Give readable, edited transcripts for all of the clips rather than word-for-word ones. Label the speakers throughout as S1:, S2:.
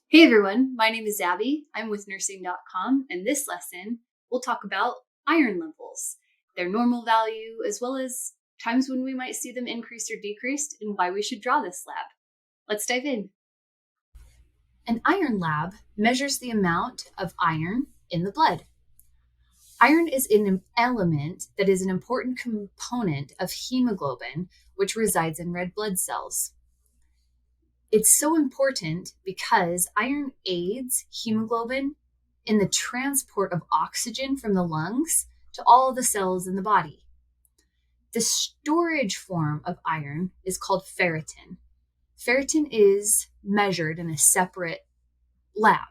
S1: Hey everyone, my name is Abby. I'm with nursing.com, and this lesson we'll talk about iron levels, their normal value, as well as times when we might see them increased or decreased, and why we should draw this lab. Let's dive in. An iron lab measures the amount of iron in the blood. Iron is an element that is an important component of hemoglobin, which resides in red blood cells. It's so important because iron aids hemoglobin in the transport of oxygen from the lungs to all the cells in the body. The storage form of iron is called ferritin. Ferritin is measured in a separate lab,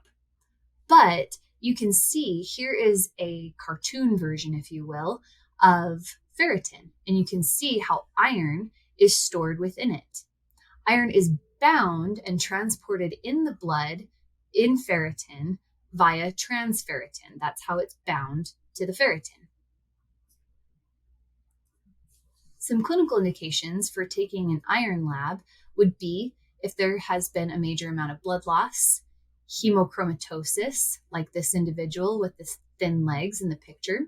S1: but you can see here is a cartoon version, if you will, of ferritin, and you can see how iron is stored within it. Iron is bound and transported in the blood in ferritin via transferritin. That's how it's bound to the ferritin. Some clinical indications for taking an iron lab would be if there has been a major amount of blood loss, hemochromatosis, like this individual with the thin legs in the picture,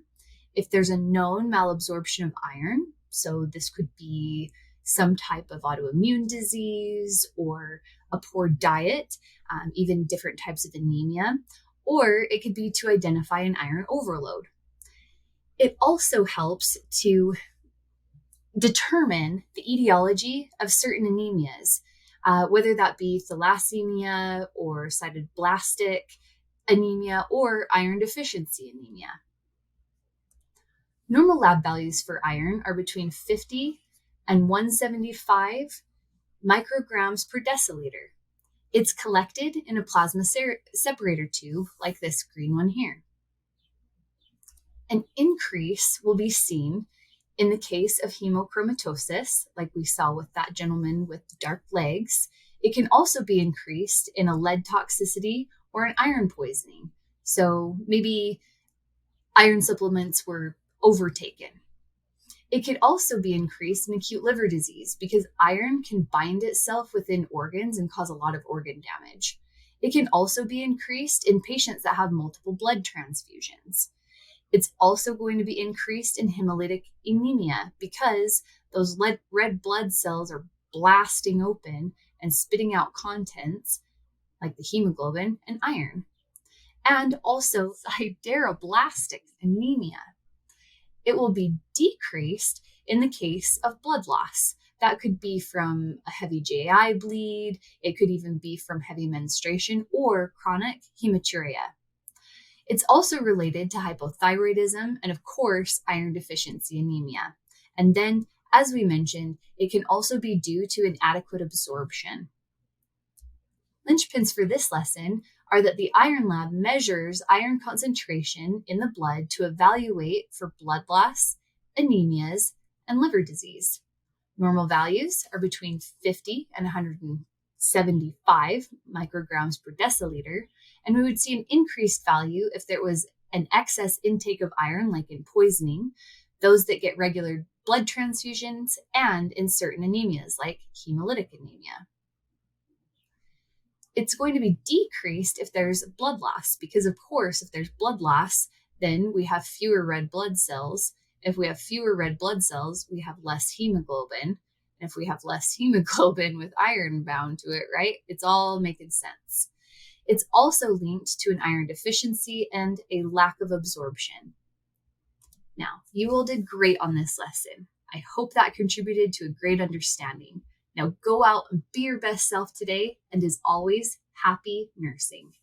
S1: if there's a known malabsorption of iron, so this could be some type of autoimmune disease or a poor diet, even different types of anemia, or it could be to identify an iron overload. It also helps to determine the etiology of certain anemias, whether that be thalassemia or sideroblastic anemia or iron deficiency anemia. Normal lab values for iron are between 50 and 175 micrograms per deciliter. It's collected in a plasma separator tube like this green one here. An increase will be seen in the case of hemochromatosis, like we saw with that gentleman with dark legs. It can also be increased in a lead toxicity or an iron poisoning. So maybe iron supplements were overtaken. It could also be increased in acute liver disease because iron can bind itself within organs and cause a lot of organ damage. It can also be increased in patients that have multiple blood transfusions. It's also going to be increased in hemolytic anemia because those red blood cells are blasting open and spitting out contents like the hemoglobin and iron. And also sideroblastic anemia. It will be decreased in the case of blood loss. That could be from a heavy GI bleed. It could even be from heavy menstruation or chronic hematuria. It's also related to hypothyroidism and, of course, iron deficiency anemia. And then, as we mentioned, it can also be due to inadequate absorption. Linchpins for this lesson are that the iron lab measures iron concentration in the blood to evaluate for blood loss, anemias, and liver disease. Normal values are between 50 and 175 micrograms per deciliter, and we would see an increased value if there was an excess intake of iron, like in poisoning, those that get regular blood transfusions, and in certain anemias, like hemolytic anemia. It's going to be decreased if there's blood loss, because of course, if there's blood loss, then we have fewer red blood cells. If we have fewer red blood cells, we have less hemoglobin. And if we have less hemoglobin with iron bound to it, right? It's all making sense. It's also linked to an iron deficiency and a lack of absorption. Now, you all did great on this lesson. I hope that contributed to a great understanding. Now go out and be your best self today, and as always, happy nursing.